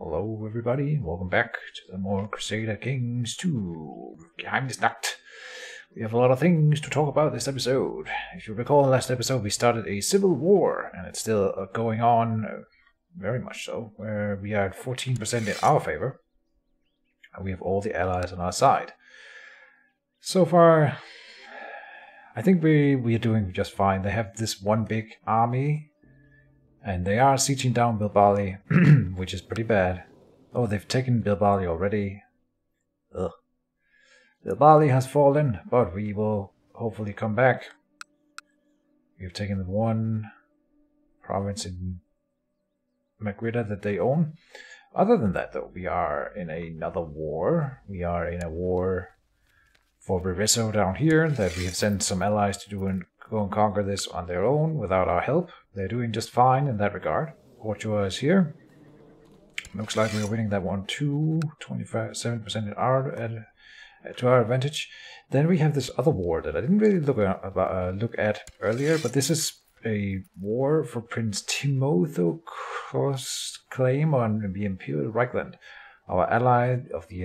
Hello everybody, welcome back to the more Crusader Kings 2 Geheimnisnacht. We have a lot of things to talk about this episode. If you recall, last episode we started a civil war, and it's still going on, very much so, where we are at 14% in our favor, and we have all the allies on our side. So far, I think we are doing just fine. They have this one big army, and they are sieging down Bilbali, which is pretty bad. Oh, they've taken Bilbali already. Ugh. Bilbali has fallen, but we will hopefully come back. We've taken the one province in Magrida that they own. Other than that, though, we are in another war. We are in a war for Reveso down here that we have sent some allies to do and go and conquer this on their own without our help. They're doing just fine in that regard. Portugal is here. Looks like we're winning that one too. 27% in to our advantage. Then we have this other war that I didn't really look at earlier, but this is a war for Prince Timotho's claim on the Imperial Reichland. Our ally of the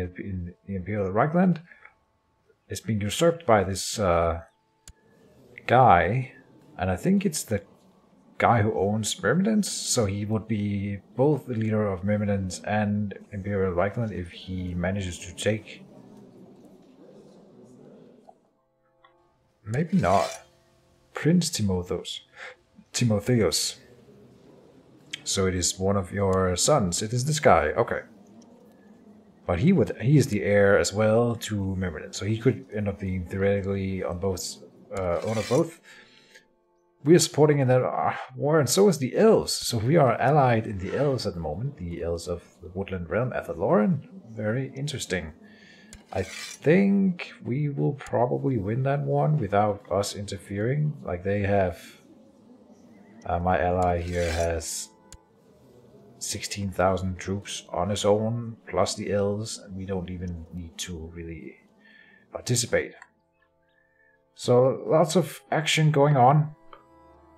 Imperial Reichland is being usurped by this guy, and I think it's the guy who owns Myrmidons, so he would be both the leader of Myrmidons and Imperial Reichland if he manages to take. Maybe not. Prince Timotheus. So it is one of your sons. It is this guy. Okay. But he is the heir as well to Myrmidons, so he could end up being theoretically on both owner of both. We are supporting in that war, and so is the elves. So we are allied in the elves at the moment. The elves of the Woodland Realm, Athelloren. Very interesting. I think we will probably win that one without us interfering. Like they have... my ally here has 16,000 troops on his own, plus the elves, and we don't even need to really participate. So lots of action going on.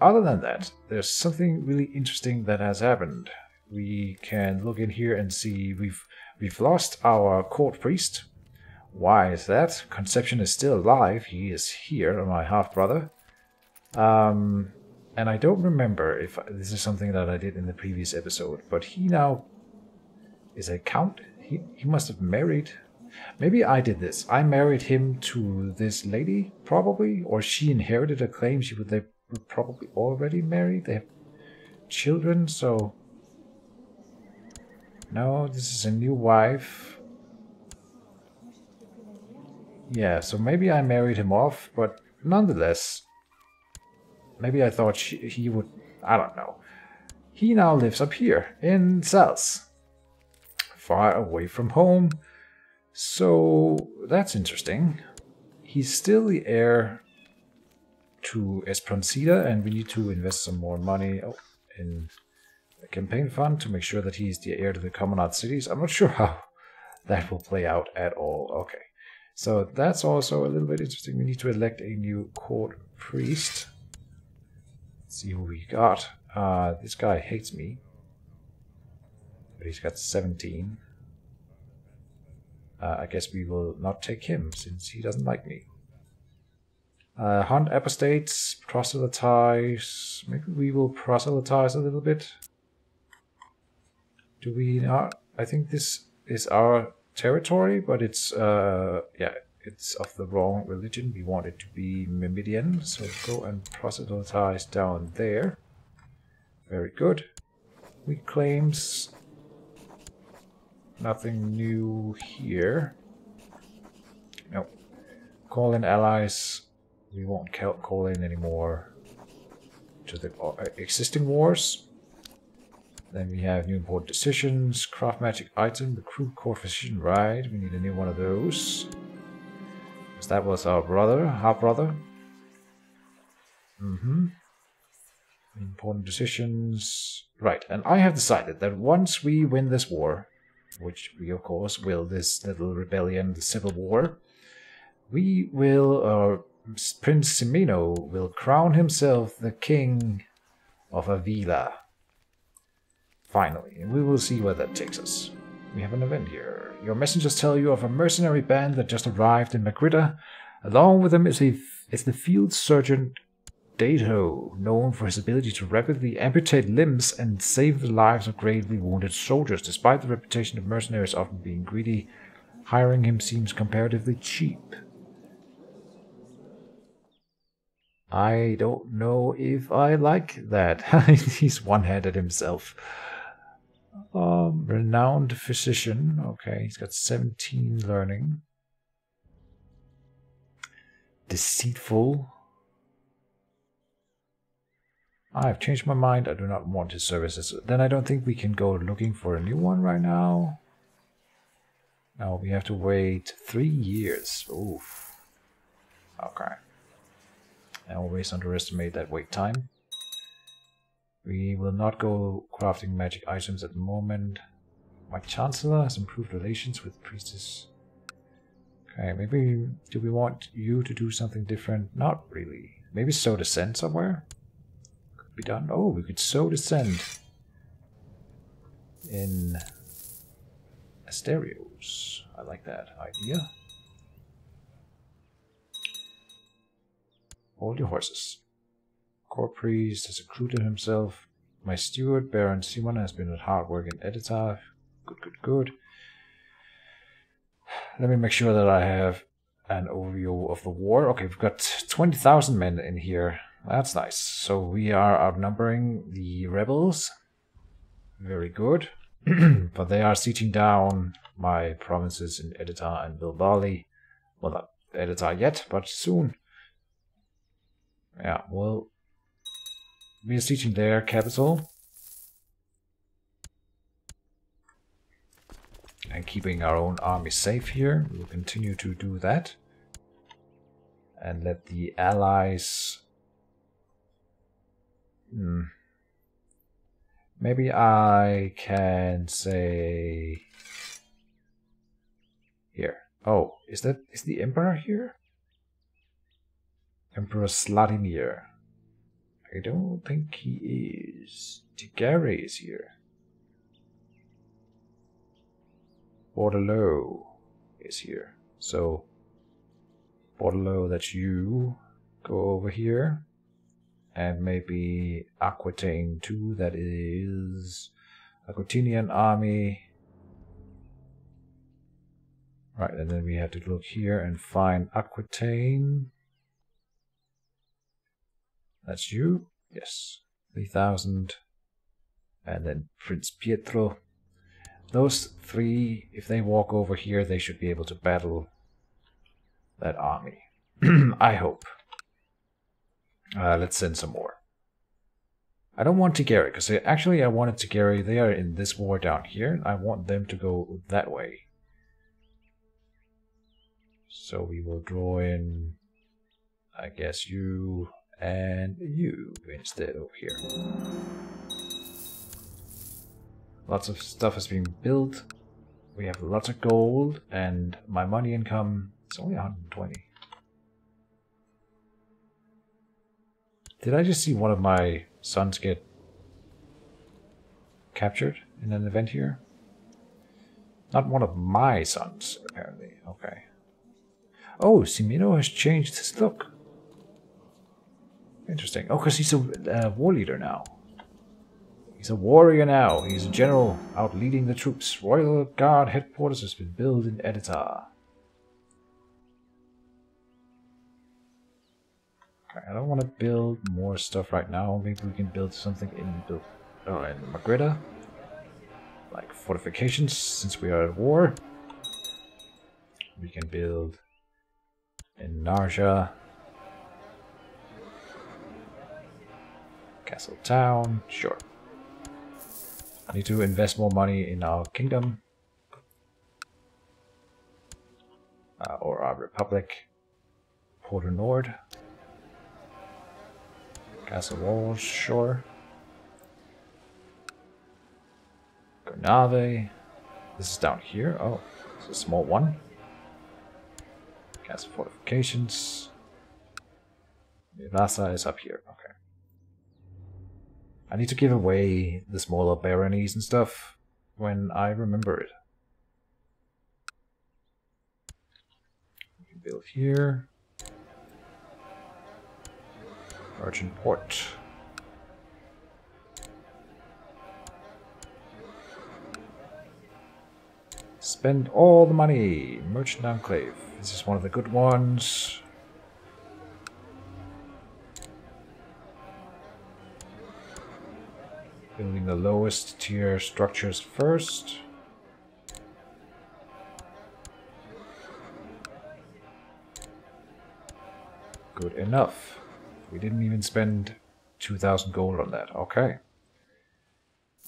Other than that, there's something really interesting that has happened. We can look in here and see we've lost our court priest. Why is that? Conception is still alive. He is here, my half-brother. And I don't remember if this is something that I did in the previous episode, but he now is a count. He must have married. Maybe I did this. I married him to this lady, probably, or she inherited a claim. They were probably already married. They have children, so... No, this is a new wife. Yeah, so maybe I married him off, but nonetheless, maybe I thought he would... I don't know. He now lives up here, in Sals. Far away from home. So, that's interesting. He's still the heir to Espronceda, and we need to invest some more money in the campaign fund to make sure that he's the heir to the Commonwealth cities. I'm not sure how that will play out at all. Okay, so that's also a little bit interesting. We need to elect a new court priest. Let's see who we got. This guy hates me, but he's got 17. I guess we will not take him since he doesn't like me. Hunt apostates, proselytize. Maybe we will proselytize a little bit. Do we not? I think this is our territory, but it's yeah, it's of the wrong religion. We want it to be Myrmidian, so go and proselytize down there. Very good. We claims nothing new here. No. Call in allies. We won't call in anymore to the existing wars. Then we have new important decisions, craft magic item, recruit court physician, right? We need a new one of those. Because that was our brother, half-brother. Important decisions. Right, and I have decided that once we win this war, which we of course will, this little rebellion, the civil war, we will... Prince Simino will crown himself the king of Avila. Finally, and we will see where that takes us. We have an event here. Your messengers tell you of a mercenary band that just arrived in Magritta. Along with them is the field surgeon Dato, known for his ability to rapidly amputate limbs and save the lives of gravely wounded soldiers. Despite the reputation of mercenaries often being greedy, hiring him seems comparatively cheap. I don't know if I like that. He's one-handed himself. Renowned physician. Okay, he's got 17 learning. Deceitful. I've changed my mind. I do not want his services. Then I don't think we can go looking for a new one right now. No, we have to wait 3 years. Oof. Okay. I always underestimate that wait time. We will not go crafting magic items at the moment. My Chancellor has improved relations with Priestess. Okay, maybe do we want you to do something different? Not really. Maybe sow descent somewhere? Could be done. Oh, we could sow descent in Asterios. I like that idea. Hold your horses. Core Priest has recruited himself. My steward, Baron Simon, has been at hard work in Editar. Good. Let me make sure that I have an overview of the war. Okay, we've got 20,000 men in here. That's nice. So we are outnumbering the rebels. Very good. But they are sieging down my provinces in Editar and Bilbali. Well, not Editar yet, but soon. Yeah, well, we are sieging their capital. And keeping our own army safe here. We'll continue to do that. And let the allies... Maybe I can say... Here. Oh, is the Emperor here? Emperor Sladimir. I don't think he is. Tigare is here. Bordelot is here. So, Bordelot, that's you. Go over here. And maybe Aquitaine too, that is Aquitanian army. Right, and then we have to look here and find Aquitaine. That's you. Yes. 3,000. And then Prince Pietro. Those three, if they walk over here, they should be able to battle that army. I hope. Let's send some more. I don't want Tigare, because actually I wanted Tigare. They are in this war down here. I want them to go that way. So we will draw in, I guess, you and you instead over here. Lots of stuff is being built. We have lots of gold, and my money income is only 120. Did I just see one of my sons get captured in an event here? Not one of my sons, apparently. Okay. Oh, Simino has changed his look. Interesting. Oh, because he's a war leader now. He's a warrior now. He's a general out leading the troops. Royal Guard headquarters has been built in Editar. Okay, I don't want to build more stuff right now. Maybe we can build something in Magritta. Like fortifications, since we are at war. We can build in Narja. Castle Town, sure. I need to invest more money in our kingdom. Or our republic. Porto Nord. Castle Walls, sure. Granave. This is down here. Oh, it's a small one. Castle Fortifications. Mirasa is up here. Okay. I need to give away the smaller baronies and stuff when I remember it. We can build here. Merchant port. Spend all the money. Merchant Enclave. This is one of the good ones. Building the lowest tier structures first. Good enough. We didn't even spend 2,000 gold on that. Okay.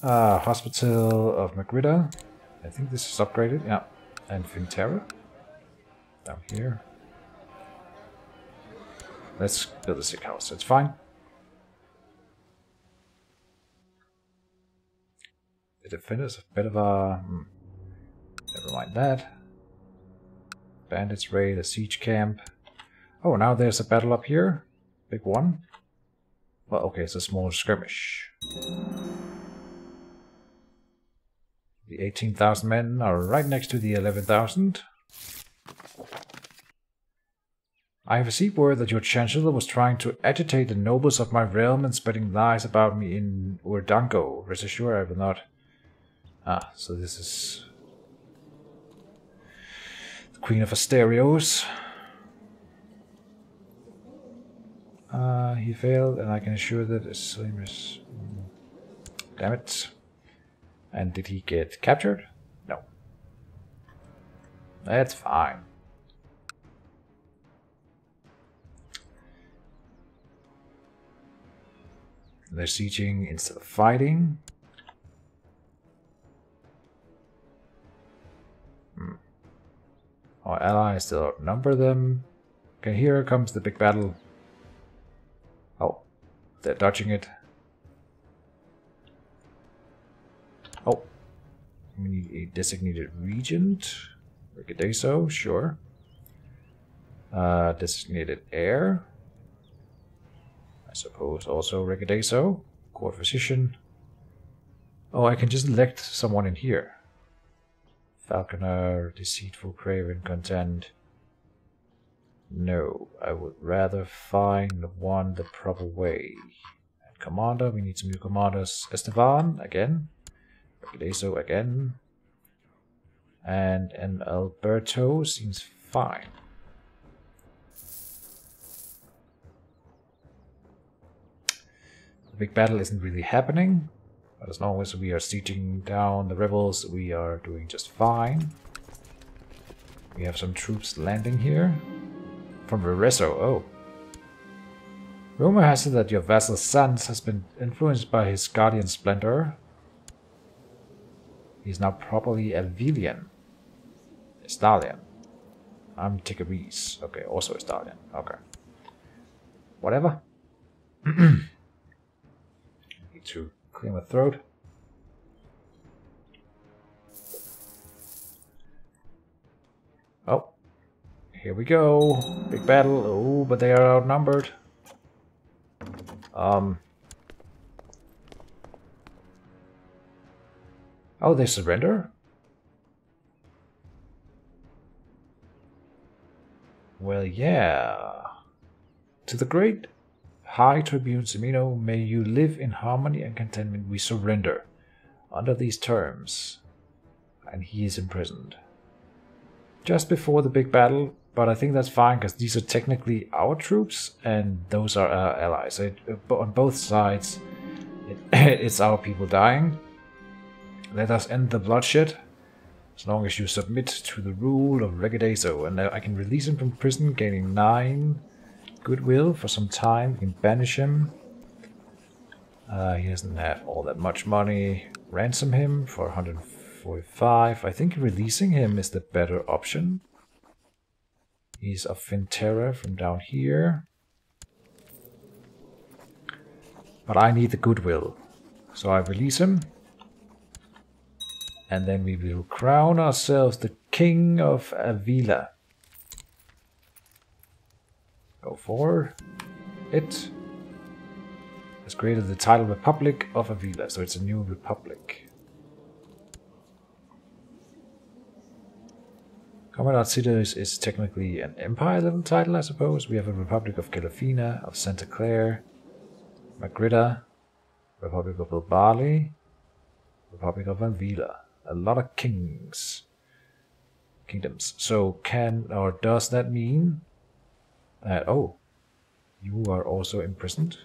Hospital of Magrida. I think this is upgraded. Yeah. And Finterra. Down here. Let's build a sick house. It's fine. The defenders of Bedava. Never mind that. Bandits raid a siege camp. Oh, now there's a battle up here. Big one. Well, okay, it's a small skirmish. The 18,000 men are right next to the 11,000. I have received word that your chancellor was trying to agitate the nobles of my realm and spreading lies about me in Urdango. Rest assured I will not... Ah, so this is... the Queen of Asterios. He failed, and I can assure that his same is... Damn it. And did he get captured? No. That's fine. They're sieging instead of fighting. Our allies still outnumber them. Okay, here comes the big battle. Oh, they're dodging it. Oh, we need a designated regent. Regadeso, sure. Designated heir. I suppose also Regadeso. Court physician. Oh, I can just elect someone in here. Falconer, deceitful, craven, content. No, I would rather find one the proper way. And commander, we need some new commanders. Estevan, again. Regadeso, again. And Alberto seems fine. The big battle isn't really happening. But as long as we are sieging down the rebels, we are doing just fine. We have some troops landing here. From Vereso, oh. Rumor has it that your vassal Sans has been influenced by his guardian Splendor. He is now properly Elvilian. Estalian. I'm Tigris. Okay, also Estalian. Okay. Whatever. Need to clear my throat. Oh. Here we go. Big battle. Oh, but they are outnumbered. Oh, they surrender? Well, yeah. To the great High Tribune Semino, may you live in harmony and contentment. We surrender under these terms. And he is imprisoned. Just before the big battle, but I think that's fine because these are technically our troops and those are our allies. On both sides, it's our people dying. Let us end the bloodshed, as long as you submit to the rule of Regadeso, and I can release him from prison, gaining 9 goodwill for some time. We can banish him. He doesn't have all that much money. Ransom him for 145. I think releasing him is the better option. He's of Finterra from down here. But I need the goodwill, so I release him. And then we will crown ourselves the King of Avila. Go for it. has created the title Republic of Avila, so it's a new republic. Commandant Cities is technically an empire level title, I suppose. We have a Republic of Calafina, of Santa Claire, Magrida, Republic of Bilbali, Republic of Avila. A lot of kingdoms. So can or does that mean that, oh, you are also imprisoned?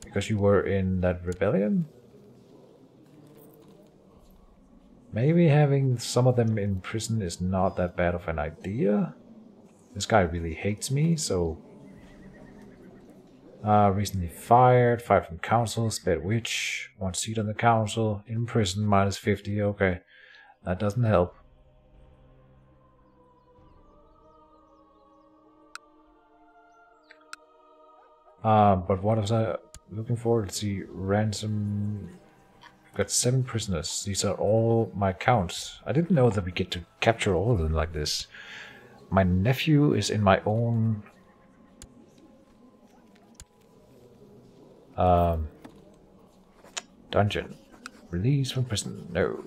Because you were in that rebellion? Maybe having some of them in prison is not that bad of an idea. This guy really hates me, so... recently fired from council, sped witch, 1 seat on the council, in prison, -50, okay. That doesn't help. But what was I looking for? Let's see, ransom... I've got 7 prisoners. These are all my counts. I didn't know that we get to capture all of them like this. My nephew is in my own... dungeon. Release from prison. No.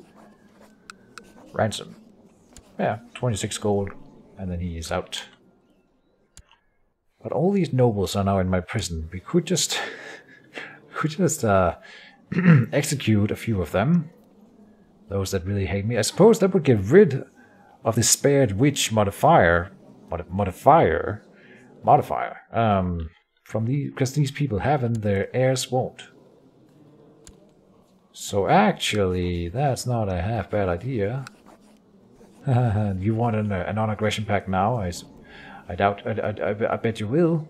Ransom. Yeah, 26 gold. And then he is out. But all these nobles are now in my prison. We could just... execute a few of them. Those that really hate me. I suppose that would get rid of the spared witch modifier. From the because these people haven't, their heirs won't. So actually, that's not a half bad idea. You want a non-aggression pact now? I doubt. I bet you will.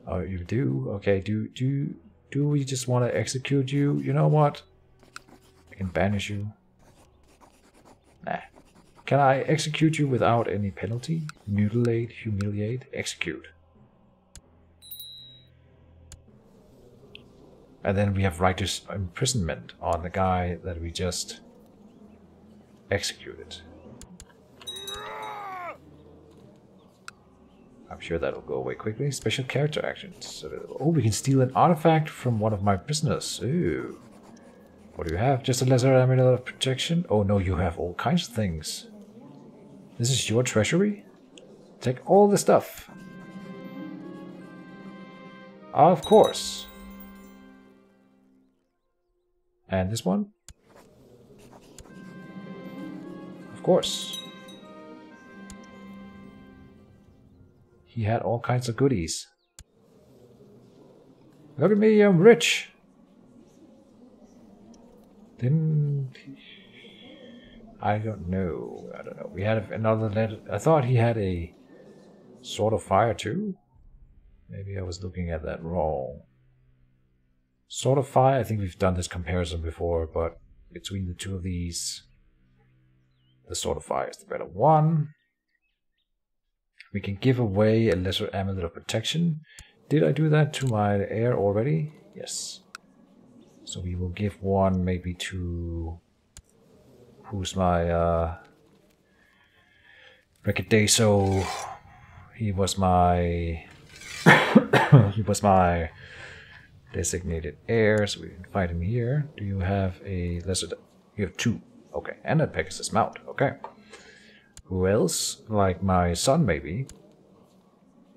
Oh, you do? Okay. Do we just want to execute you? You know what? I can banish you. Nah. Can I execute you without any penalty? Mutilate, humiliate, execute. And then we have righteous imprisonment on the guy that we just executed. I'm sure that'll go away quickly. Special character actions. Oh, we can steal an artifact from one of my prisoners. Ooh. What do you have? Just a lesser amulet of protection? Oh no, you have all kinds of things. This is your treasury? Take all the stuff. Of course. And this one? Of course. He had all kinds of goodies. Look at me, I'm rich. Didn't he? I don't know. We had another letter. I thought he had a Sword of Fire too. Maybe I was looking at that wrong. Sword of Fire, I think we've done this comparison before, but between the two of these, the Sword of Fire is the better one. We can give away a lesser amulet of protection. Did I do that to my heir already? Yes. So we will give one maybe to... Who's my... Rekideso. He was my... he was my designated heir, so we can find him here. Do you have a lesser... You have 2. Okay, and a Pegasus mount. Okay. Who else? Like my son, maybe.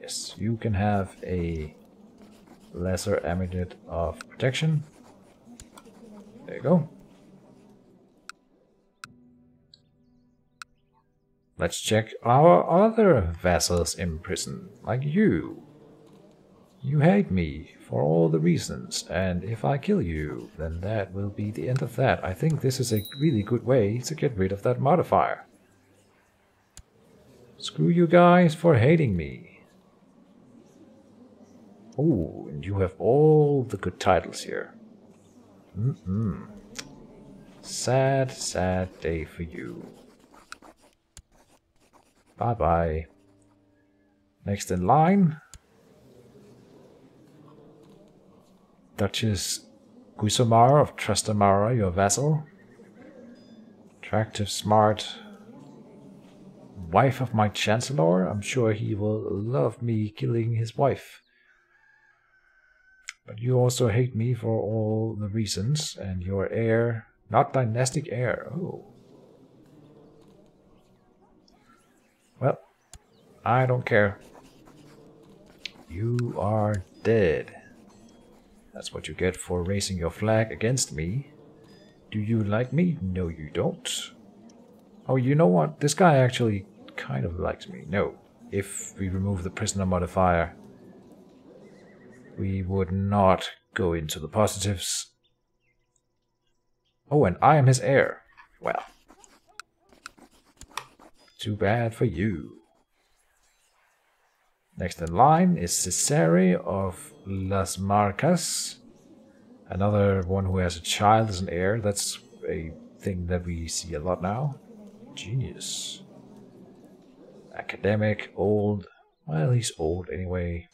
Yes, you can have a lesser amulet of protection. There you go. Let's check our other vassals in prison, like you. You hate me for all the reasons, and if I kill you, then that will be the end of that. I think this is a really good way to get rid of that modifier. Screw you guys for hating me. Oh, and you have all the good titles here. Sad, sad day for you. Bye-bye. Next in line. Duchess Guisamara of Trastamara, your vassal. Attractive, smart, wife of my chancellor. I'm sure he will love me killing his wife. But you also hate me for all the reasons, and your heir, not dynastic heir. Oh. Well, I don't care. You are dead. That's what you get for raising your flag against me. Do you like me? No, you don't. Oh, you know what? This guy actually kind of likes me. No. If we remove the prisoner modifier, we would not go into the positives. Oh, and I am his heir. Well. Too bad for you. Next in line is Cesare of Las Marcas. Another one who has a child as an heir. That's a thing that we see a lot now. Genius. Academic, old. Well, he's old anyway.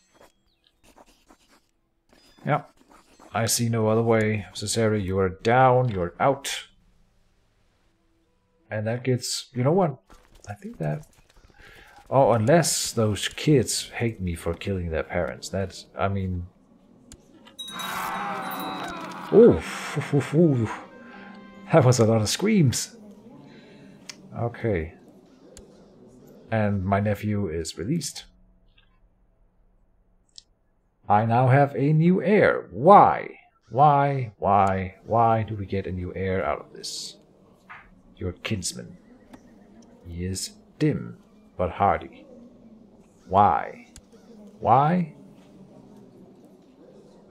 Yeah. I see no other way. Cesare, you are down. You're out. And that gets... You know what? I think that... Oh, unless those kids hate me for killing their parents. That's... I mean... Oh, that was a lot of screams. Okay. And my nephew is released. I now have a new heir. Why? Why do we get a new heir out of this? Your kinsman. He is dim, but hardy. Why? Why?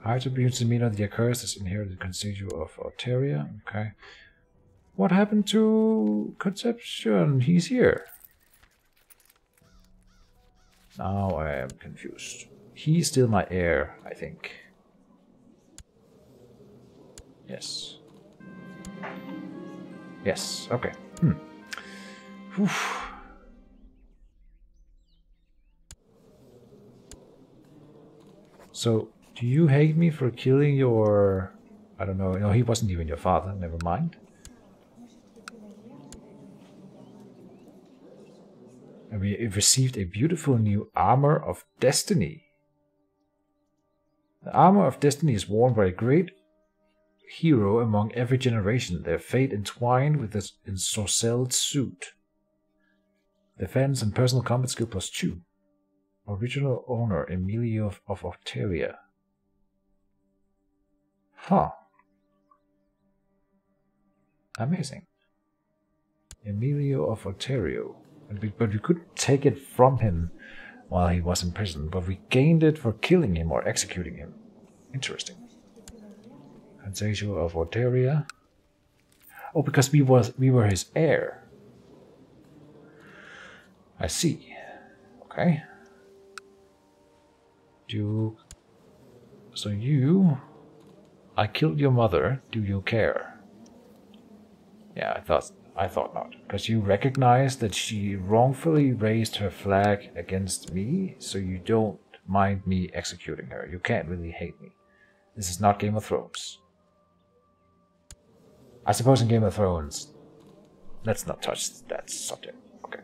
Attributes demeanor, the accursed is inherited constituent of Altaria. Okay. What happened to Conception? He's here. Now I am confused. He's still my heir, I think. Yes. Yes, okay. Whew. So, do you hate me for killing your... I don't know. No, he wasn't even your father. Never mind. And we received a beautiful new armor of destiny. The armor of destiny is worn by a great hero among every generation. Their fate entwined with this ensorcelled suit. Defense and personal combat skill +2. Original owner Emilio of Octaria. Huh. Amazing. Emilio of Ontario. But we couldn't take it from him while he was in prison, but we gained it for killing him or executing him. Interesting. Consacio of Ontaria. Oh, because we were his heir. I see. Okay. So you... I killed your mother. Do you care? Yeah, I thought not. Because you recognize that she wrongfully raised her flag against me, so you don't mind me executing her. You can't really hate me. This is not Game of Thrones. I suppose in Game of Thrones... Let's not touch that subject. Okay.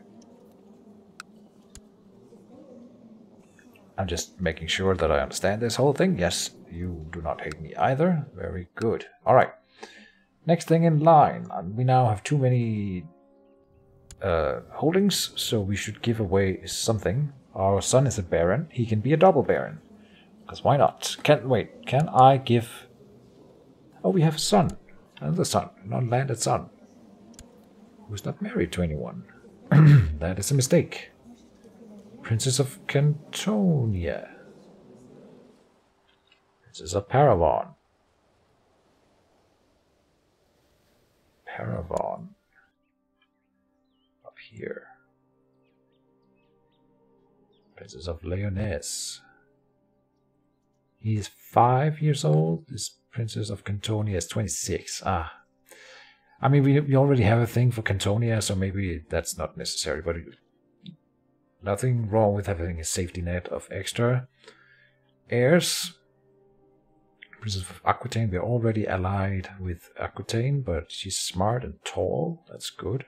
I'm just making sure that I understand this whole thing. Yes, you do not hate me either. Very good. Alright. Next thing in line. We now have too many holdings, so we should give away something. Our son is a baron. He can be a double baron. Because why not? Can I give... Oh, we have a son. Another son. An unlanded son. Who's not married to anyone. That is a mistake. Princess of Cantonia. Princess of Paravon. Paravon. Up here. Princess of Leoness. He is 5 years old. This Princess of Cantonia is 26. Ah. I mean, we already have a thing for Cantonia, so maybe that's not necessary, but nothing wrong with having a safety net of extra heirs. Princess of Aquitaine, we're already allied with Aquitaine, but she's smart and tall. That's good.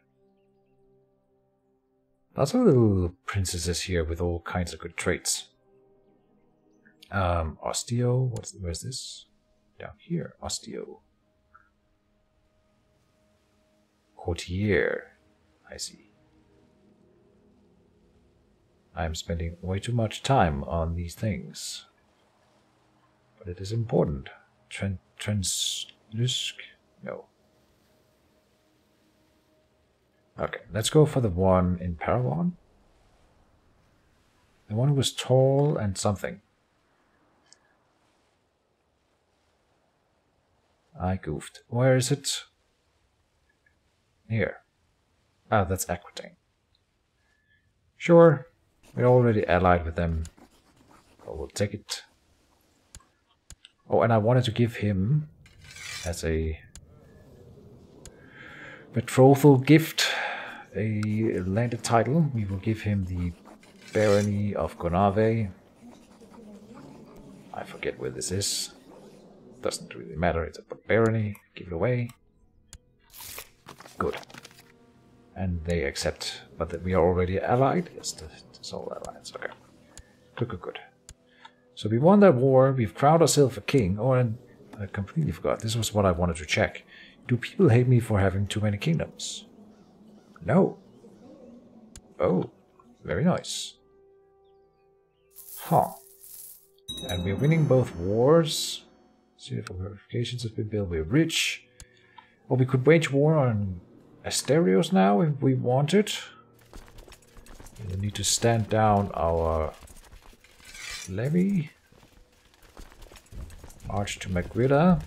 Lots of little princesses here with all kinds of good traits. Osteo, where's this? Down here, Osteo. Courtier, I see. I'm spending way too much time on these things. But it is important. Translusk? No. Okay, let's go for the one in Paragon. The one who was tall and something. I goofed. Where is it? Here. Ah, that's Aquitaine. Sure, we're already allied with them. So we'll take it. Oh, and I wanted to give him, as a betrothal gift, a landed title. We will give him the Barony of Gonave. I forget where this is. Doesn't really matter, it's a barony. Give it away. Good. And they accept, but that we are already allied. Yes, it's all alliance. Okay. Good. So we won that war. We've crowned ourselves a king. Oh, and I completely forgot. This was what I wanted to check. Do people hate me for having too many kingdoms? No. Oh, very nice. Huh. And we're winning both wars. See if fortifications have been built. We're rich. Well, we could wage war on Asterios now if we wanted. We need to stand down our levy. March to Magritta.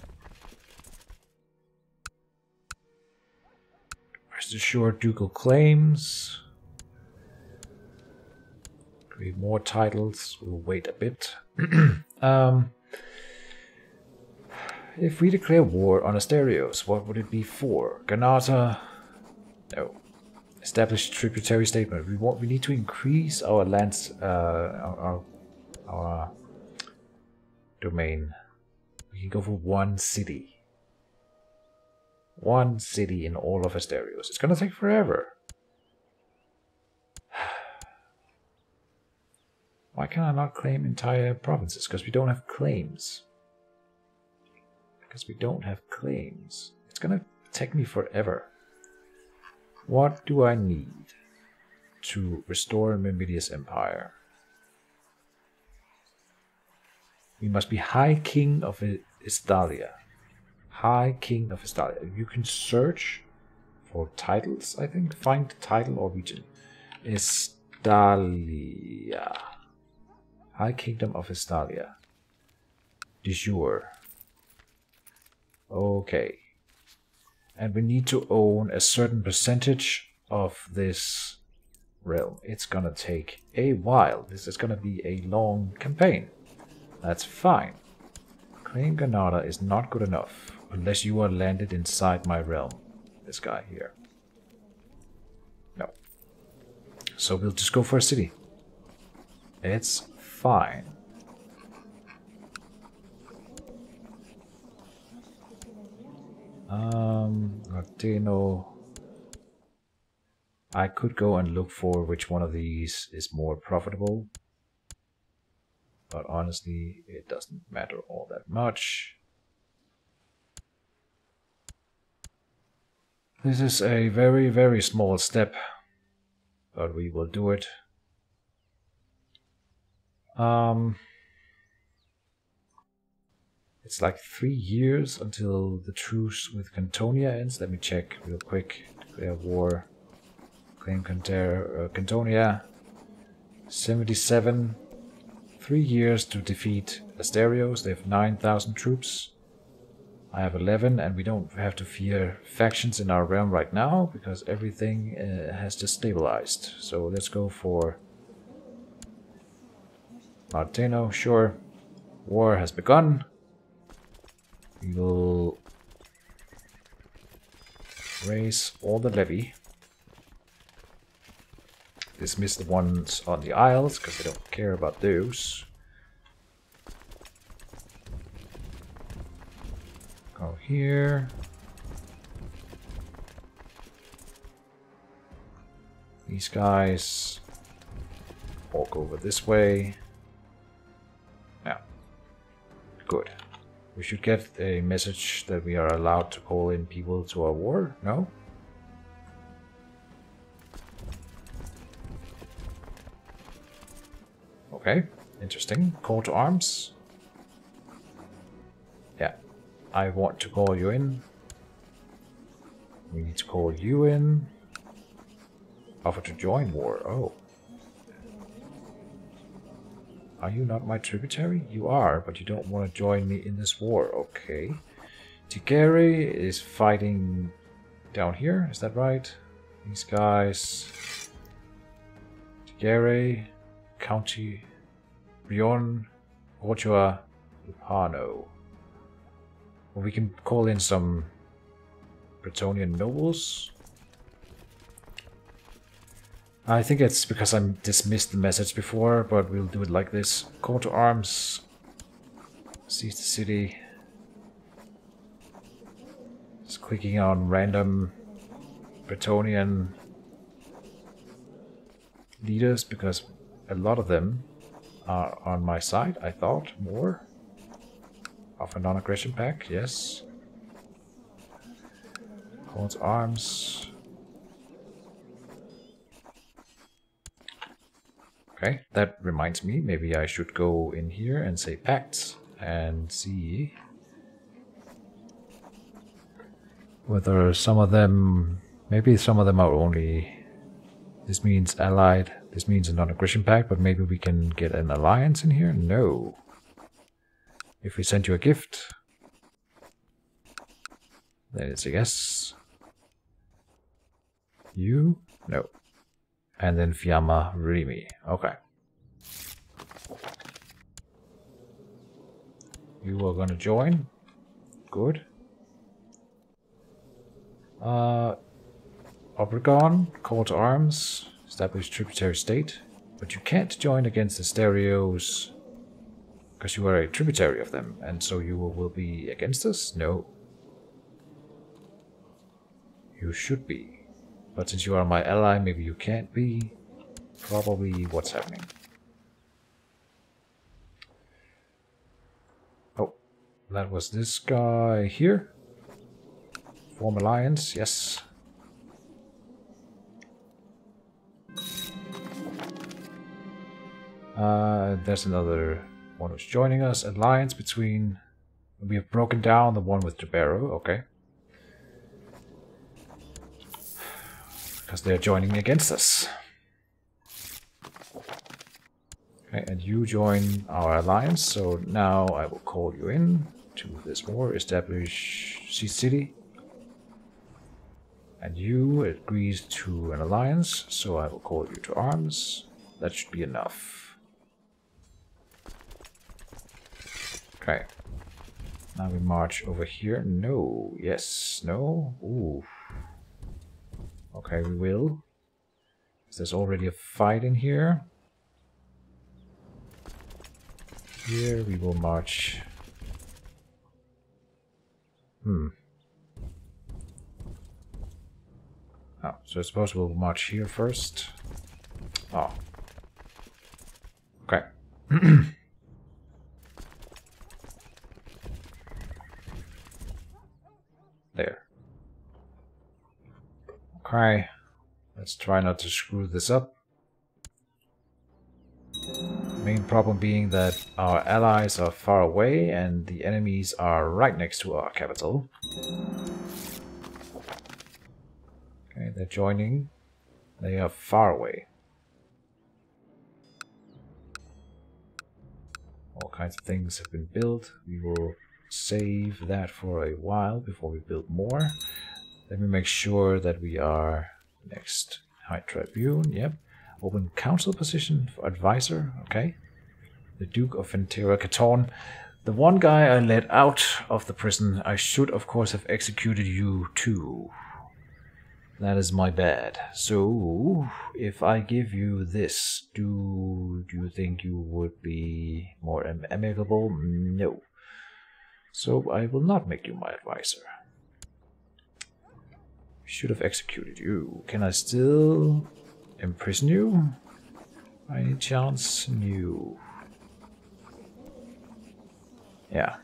Rest assured ducal claims. Create more titles. We'll wait a bit. If we declare war on Asterios, what would it be for? Ganata? No. Establish tributary statement. We need to increase our lands, our domain. We can go for one city. One city in all of Asterios. It's gonna take forever. Why can I not claim entire provinces? Because we don't have claims. Because we don't have claims. It's gonna take me forever. What do I need to restore Myrmidius Empire? We must be High King of Estalia. High King of Estalia. You can search for titles, I think. Find title or region. Estalia. High Kingdom of Estalia. De jure. Okay. And we need to own a certain percentage of this realm. It's gonna take a while. This is gonna be a long campaign. That's fine. Claim Granada is not good enough unless you are landed inside my realm. This guy here. No. So we'll just go for a city. It's fine. Latino. I could go and look for which one of these is more profitable. But honestly, it doesn't matter all that much. This is a very, very small step. But we will do it. It's like 3 years until the truce with Cantonia ends. Let me check real quick. Declare war. Claim Cantonia. 77. 3 years to defeat Asterios. They have 9,000 troops. I have 11, and we don't have to fear factions in our realm right now because everything has just stabilized. So let's go for Martino. Sure. War has begun. We will raise all the levy. Dismiss the ones on the isles, because they don't care about those. Go here. These guys walk over this way. Yeah. Good. We should get a message that we are allowed to call in people to our war. No? Okay. Interesting. Call to arms. Yeah. I want to call you in. We need to call you in. Offer to join war. Oh. Are you not my tributary? You are, but you don't want to join me in this war. Okay. Tigere is fighting down here. Is that right? These guys. Tigere, County, Rion, Ortua, Lupano. Well, we can call in some Bretonian nobles. I think it's because I dismissed the message before, but we'll do it like this. Call to arms. Seize the city. Just clicking on random Bretonian leaders because a lot of them are on my side, I thought. More. Offer non-aggression pact, yes. Call to arms. Okay, that reminds me, maybe I should go in here and say pacts and see whether some of them, maybe some of them are only, this means allied, this means a non-aggression pact, but maybe we can get an alliance in here? No. If we send you a gift, then it's a yes. You? No. And then Fiamma Rimi. Okay. You are gonna join. Good. Obregon, call to arms, establish tributary state. But you can't join against the Stereos because you are a tributary of them, and so you will be against us? No. You should be. But since you are my ally, maybe you can't be. Probably what's happening. Oh, that was this guy here. Form alliance, yes. There's another one who's joining us. Alliance between... We have broken down the one with Jabero, okay. Because they're joining against us. Okay, and you join our alliance, so now I will call you in to this war, establish Sea City. And you agrees to an alliance, so I will call you to arms. That should be enough. Okay. Now we march over here. No. Yes. No. Ooh. Okay, we will. There's already a fight in here. Here we will march. Oh, so I suppose we'll march here first. Oh. Okay. There. Okay. Let's try not to screw this up. Main problem being that our allies are far away and the enemies are right next to our capital. Okay, they're joining. They are far away. All kinds of things have been built. We will save that for a while before we build more. Let me make sure that we are next. High Tribune, yep. Open council position for advisor, okay. The Duke of Ventera Caton. The one guy I let out of the prison, I should of course have executed you too. That is my bad. So, if I give you this, do you think you would be more amicable? No. So I will not make you my advisor. Should have executed you. Can I still imprison you? By any chance? No. Yeah.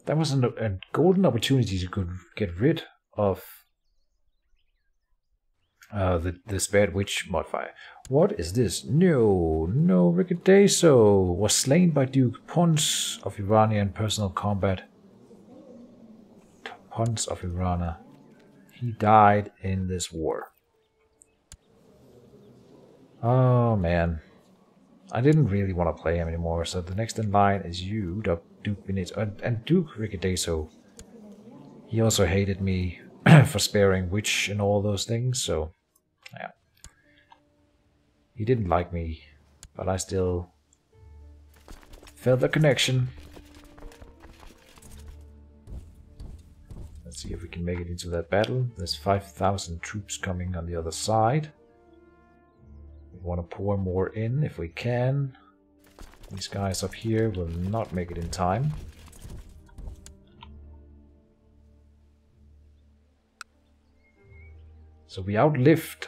That was a golden opportunity to get rid of this bad witch modifier. What is this? No, Ricadeso was slain by Duke Pons of Irania in personal combat. Pons of Irana. He died in this war. Oh man. I didn't really want to play him anymore, so the next in line is you, Duke Benito, and Duke Ricadeso. He also hated me for sparing witch and all those things, so yeah. He didn't like me, but I still felt the connection. Let's see if we can make it into that battle. There's 5,000 troops coming on the other side. We want to pour more in if we can. These guys up here will not make it in time. So we outlived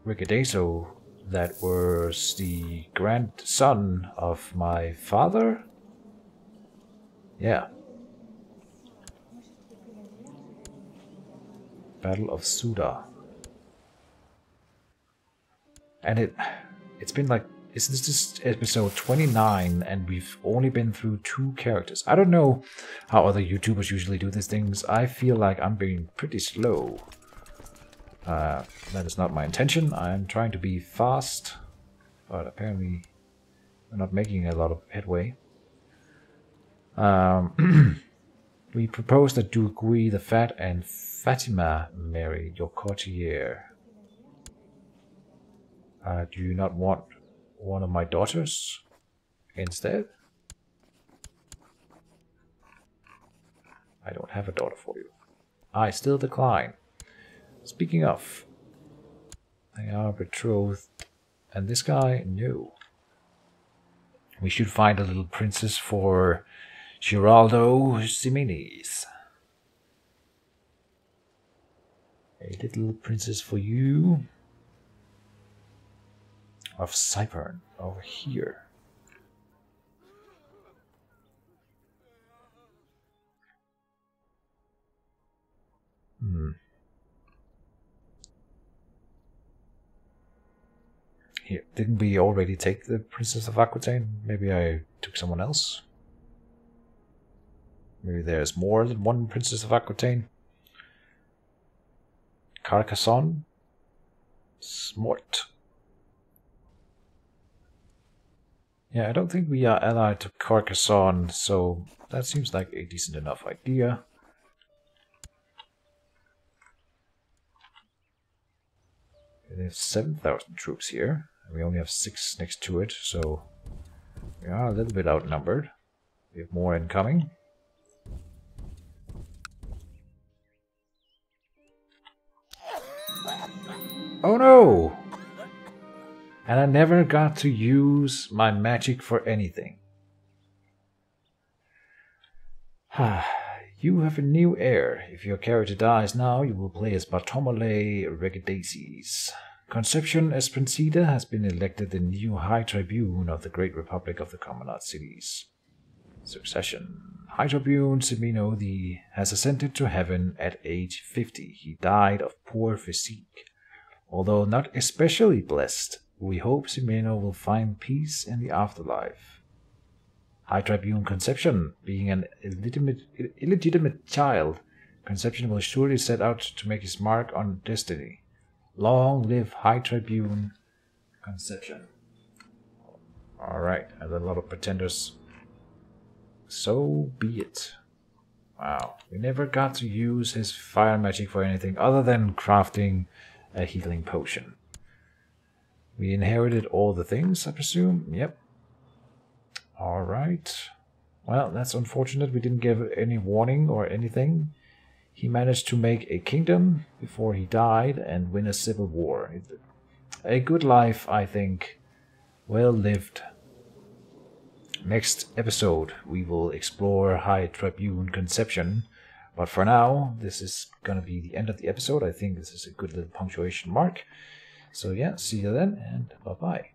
Ricadeso, that was the grandson of my father. Yeah. Battle of Suda. And it's been like, this is episode 29 and we've only been through 2 characters. I don't know how other YouTubers usually do these things. I feel like I'm being pretty slow. That is not my intention. I'm trying to be fast, but apparently we're not making a lot of headway. We propose that Duke Gui the Fat and Fatima marry your courtier. Do you not want one of my daughters instead? I don't have a daughter for you. I still decline. Speaking of, they are betrothed. And this guy, no. We should find a little princess for Giraldo Ximenes. A little princess for you. Of Cypern, over here. Here, didn't we already take the Princess of Aquitaine? Maybe I took someone else? Maybe there's more than one Princess of Aquitaine? Carcassonne? Smort. Yeah, I don't think we are allied to Carcassonne, so that seems like a decent enough idea. There's 7,000 troops here, and we only have 6 next to it, so we are a little bit outnumbered. We have more incoming. Oh no! And I never got to use my magic for anything. You have a new heir. If your character dies now, you will play as Bartolomé Regadeses. Concepcion Esprincida has been elected the new High Tribune of the Great Republic of the Commonwealth Cities. Succession. High Tribune Semino has ascended to heaven at age 50. He died of poor physique. Although not especially blessed, we hope Semino will find peace in the afterlife. High Tribune Concepcion, being an illegitimate child, Concepcion will surely set out to make his mark on destiny. Long live High Tribune Concepcion. Alright, and a lot of pretenders. So be it. Wow, we never got to use his fire magic for anything other than crafting a healing potion. We inherited all the things, I presume. Yep. Alright. Well, that's unfortunate. We didn't give any warning or anything. He managed to make a kingdom before he died and win a civil war. A good life, I think. Well lived. Next episode, we will explore High Tribune Concepcion But for now, this is going to be the end of the episode. I think this is a good little punctuation mark. So yeah, see you then, and bye-bye.